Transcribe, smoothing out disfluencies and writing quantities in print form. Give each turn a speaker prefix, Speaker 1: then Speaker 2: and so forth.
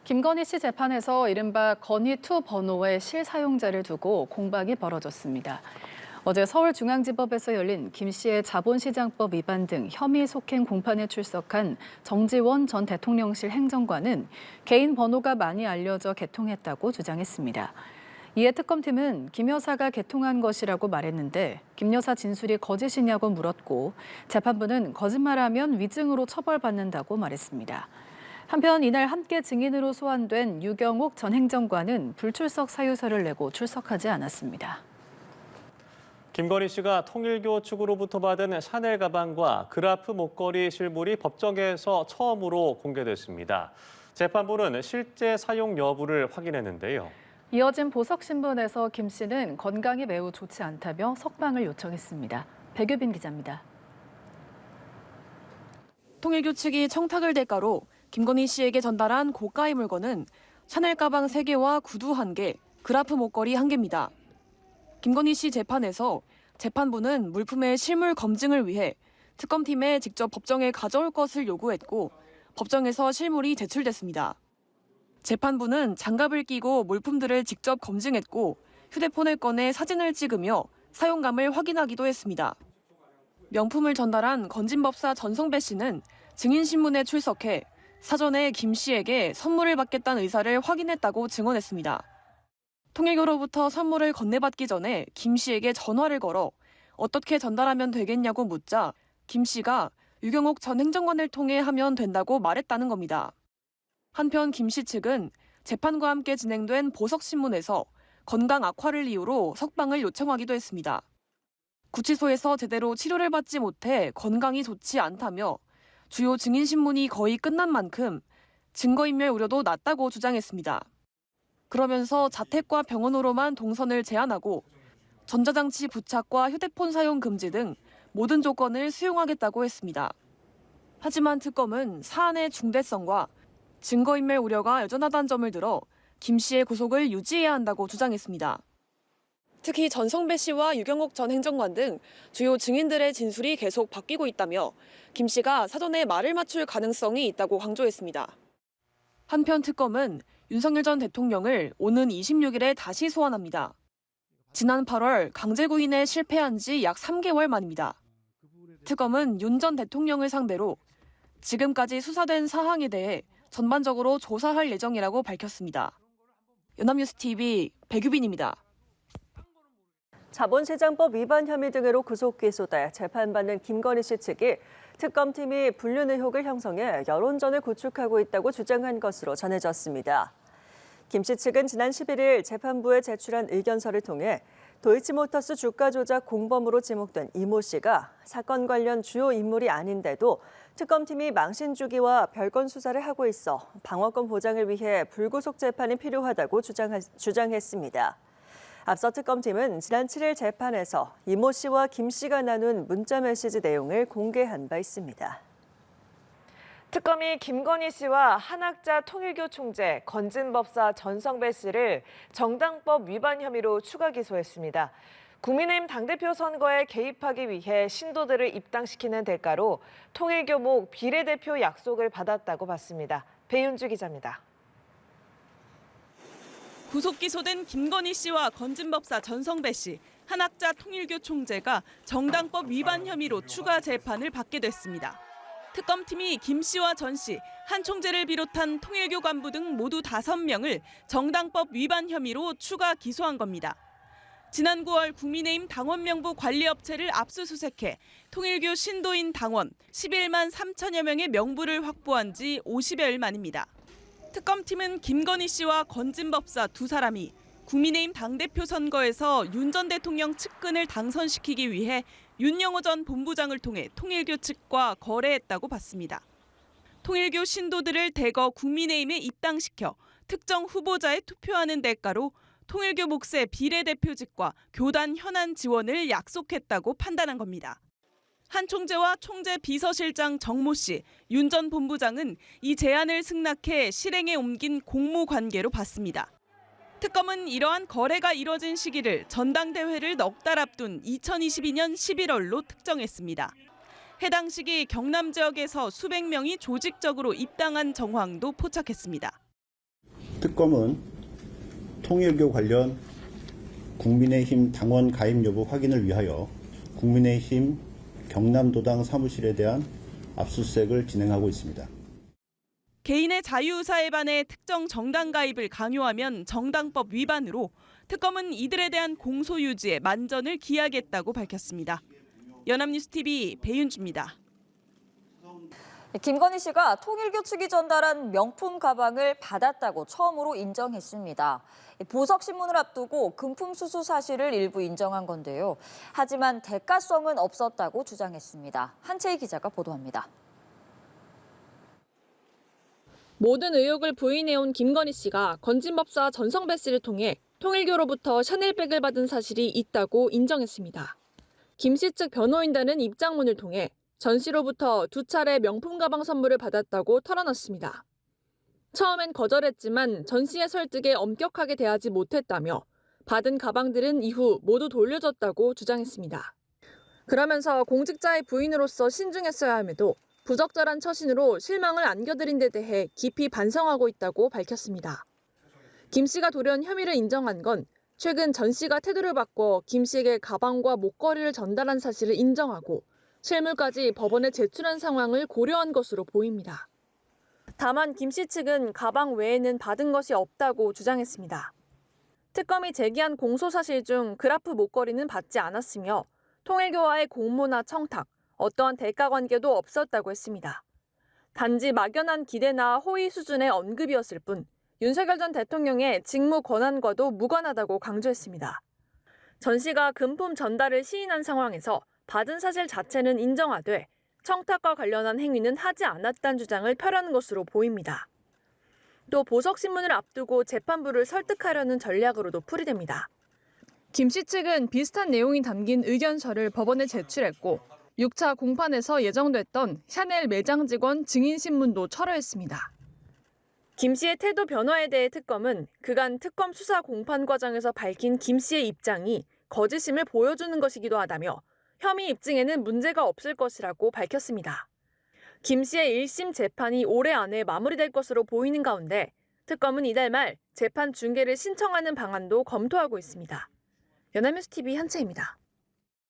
Speaker 1: 김건희 씨 재판에서 이른바 건희2 번호의 실사용자를 두고 공방이 벌어졌습니다. 어제 서울중앙지법에서 열린 김 씨의 자본시장법 위반 등 혐의 속행 공판에 출석한 정지원 전 대통령실 행정관은 개인 번호가 많이 알려져 개통했다고 주장했습니다. 이에 특검팀은 김 여사가 개통한 것이라고 말했는데 김 여사 진술이 거짓이냐고 물었고 재판부는 거짓말하면 위증으로 처벌받는다고 말했습니다. 한편 이날 함께 증인으로 소환된 유경옥 전 행정관은 불출석 사유서를 내고 출석하지 않았습니다.
Speaker 2: 김건희 씨가 통일교 측으로부터 받은 샤넬 가방과 그라프 목걸이 실물이 법정에서 처음으로 공개됐습니다. 재판부는 실제 사용 여부를 확인했는데요.
Speaker 1: 이어진 보석신문에서 김 씨는 건강이 매우 좋지 않다며 석방을 요청했습니다. 백유빈 기자입니다.
Speaker 3: 통일교 측이 청탁을 대가로 김건희 씨에게 전달한 고가의 물건은 샤넬 가방 3개와 구두 1개, 그라프 목걸이 1개입니다. 김건희 씨 재판에서 재판부는 물품의 실물 검증을 위해 특검팀에 직접 법정에 가져올 것을 요구했고 법정에서 실물이 제출됐습니다. 재판부는 장갑을 끼고 물품들을 직접 검증했고 휴대폰을 꺼내 사진을 찍으며 사용감을 확인하기도 했습니다. 명품을 전달한 건진법사 전성배 씨는 증인신문에 출석해 사전에 김 씨에게 선물을 받겠다는 의사를 확인했다고 증언했습니다. 통일교로부터 선물을 건네받기 전에 김 씨에게 전화를 걸어 어떻게 전달하면 되겠냐고 묻자 김 씨가 유경옥 전 행정관을 통해 하면 된다고 말했다는 겁니다. 한편 김 씨 측은 재판과 함께 진행된 보석신문에서 건강 악화를 이유로 석방을 요청하기도 했습니다. 구치소에서 제대로 치료를 받지 못해 건강이 좋지 않다며 주요 증인신문이 거의 끝난 만큼 증거인멸 우려도 낮다고 주장했습니다. 그러면서 자택과 병원으로만 동선을 제한하고 전자장치 부착과 휴대폰 사용 금지 등 모든 조건을 수용하겠다고 했습니다. 하지만 특검은 사안의 중대성과 증거인멸 우려가 여전하다는 점을 들어 김 씨의 구속을 유지해야 한다고 주장했습니다. 특히 전성배 씨와 유경옥 전 행정관 등 주요 증인들의 진술이 계속 바뀌고 있다며 김 씨가 사전에 말을 맞출 가능성이 있다고 강조했습니다. 한편 특검은 윤석열 전 대통령을 오는 26일에 다시 소환합니다. 지난 8월 강제 구인에 실패한 지 약 3개월 만입니다. 특검은 윤 전 대통령을 상대로 지금까지 수사된 사항에 대해 전반적으로 조사할 예정이라고 밝혔습니다. 연합뉴스TV 백유빈입니다.
Speaker 4: 자본시장법 위반 혐의 등으로 구속 기소돼 재판받는 김건희 씨 측이 특검팀이 불륜 의혹을 형성해 여론전을 구축하고 있다고 주장한 것으로 전해졌습니다. 김 씨 측은 지난 11일 재판부에 제출한 의견서를 통해 도이치모터스 주가 조작 공범으로 지목된 이모 씨가 사건 관련 주요 인물이 아닌데도 특검팀이 망신 주기와 별건 수사를 하고 있어 방어권 보장을 위해 불구속 재판이 필요하다고 주장했습니다. 앞서 특검팀은 지난 7일 재판에서 이모 씨와 김 씨가 나눈 문자 메시지 내용을 공개한 바 있습니다.
Speaker 5: 특검이 김건희 씨와 한학자 통일교 총재 건진법사 전성배 씨를 정당법 위반 혐의로 추가 기소했습니다. 국민의힘 당대표 선거에 개입하기 위해 신도들을 입당시키는 대가로 통일교목 비례대표 약속을 받았다고 봤습니다. 배윤주 기자입니다.
Speaker 6: 구속 기소된 김건희 씨와 건진법사 전성배 씨, 한학자 통일교 총재가 정당법 위반 혐의로 추가 재판을 받게 됐습니다. 특검팀이 김 씨와 전 씨, 한 총재를 비롯한 통일교 간부 등 모두 5명을 정당법 위반 혐의로 추가 기소한 겁니다. 지난 9월 국민의힘 당원명부 관리업체를 압수수색해 통일교 신도인 당원 11만 3천여 명의 명부를 확보한 지 50여일 만입니다. 특검팀은 김건희 씨와 건진법사 2사람이 국민의힘 당대표 선거에서 윤 전 대통령 측근을 당선시키기 위해 윤영호 전 본부장을 통해 통일교 측과 거래했다고 봤습니다. 통일교 신도들을 대거 국민의힘에 입당시켜 특정 후보자에 투표하는 대가로 통일교 몫의 비례대표직과 교단 현안 지원을 약속했다고 판단한 겁니다. 한 총재와 총재 비서실장 정모 씨, 윤 전 본부장은 이 제안을 승낙해 실행에 옮긴 공모 관계로 봤습니다. 특검은 이러한 거래가 이뤄진 시기를 전당대회를 넉 달 앞둔 2022년 11월로 특정했습니다. 해당 시기 경남 지역에서 수백 명이 조직적으로 입당한 정황도 포착했습니다.
Speaker 7: 특검은 통일교 관련 국민의힘 당원 가입 여부 확인을 위하여 국민의힘 경남도당 사무실에 대한 압수수색을 진행하고 있습니다.
Speaker 6: 개인의 자유의사에 반해 특정 정당 가입을 강요하면 정당법 위반으로 특검은 이들에 대한 공소 유지에 만전을 기하겠다고 밝혔습니다. 연합뉴스TV 배윤주입니다.
Speaker 8: 김건희 씨가 통일교 측이 전달한 명품 가방을 받았다고 처음으로 인정했습니다. 보석 신문을 앞두고 금품 수수 사실을 일부 인정한 건데요. 하지만 대가성은 없었다고 주장했습니다. 한채희 기자가 보도합니다.
Speaker 9: 모든 의혹을 부인해온 김건희 씨가 건진법사 전성배 씨를 통해 통일교로부터 샤넬백을 받은 사실이 있다고 인정했습니다. 김 씨 측 변호인단은 입장문을 통해 전 씨로부터 2차례 명품 가방 선물을 받았다고 털어놨습니다. 처음엔 거절했지만 전 씨의 설득에 엄격하게 대하지 못했다며 받은 가방들은 이후 모두 돌려줬다고 주장했습니다. 그러면서 공직자의 부인으로서 신중했어야 함에도 부적절한 처신으로 실망을 안겨드린 데 대해 깊이 반성하고 있다고 밝혔습니다. 김 씨가 돌연 혐의를 인정한 건 최근 전 씨가 태도를 바꿔 김 씨에게 가방과 목걸이를 전달한 사실을 인정하고 실물까지 법원에 제출한 상황을 고려한 것으로 보입니다. 다만 김 씨 측은 가방 외에는 받은 것이 없다고 주장했습니다. 특검이 제기한 공소사실 중 그라프 목걸이는 받지 않았으며 통일교와의 공모나 청탁, 어떠한 대가 관계도 없었다고 했습니다. 단지 막연한 기대나 호의 수준의 언급이었을 뿐 윤석열 전 대통령의 직무 권한과도 무관하다고 강조했습니다. 전 씨가 금품 전달을 시인한 상황에서 받은 사실 자체는 인정하되 청탁과 관련한 행위는 하지 않았다는 주장을 펴려는 것으로 보입니다. 또 보석신문을 앞두고 재판부를 설득하려는 전략으로도 풀이됩니다. 김 씨 측은 비슷한 내용이 담긴 의견서를 법원에 제출했고 6차 공판에서 예정됐던 샤넬 매장 직원 증인신문도 철회했습니다. 김 씨의 태도 변화에 대해 특검은 그간 특검 수사 공판 과정에서 밝힌 김 씨의 입장이 거짓임을 보여주는 것이기도 하다며 혐의 입증에는 문제가 없을 것이라고 밝혔습니다. 김 씨의 1심 재판이 올해 안에 마무리될 것으로 보이는 가운데 특검은 이달 말 재판 중계를 신청하는 방안도 검토하고 있습니다. 연합뉴스TV 한채입니다.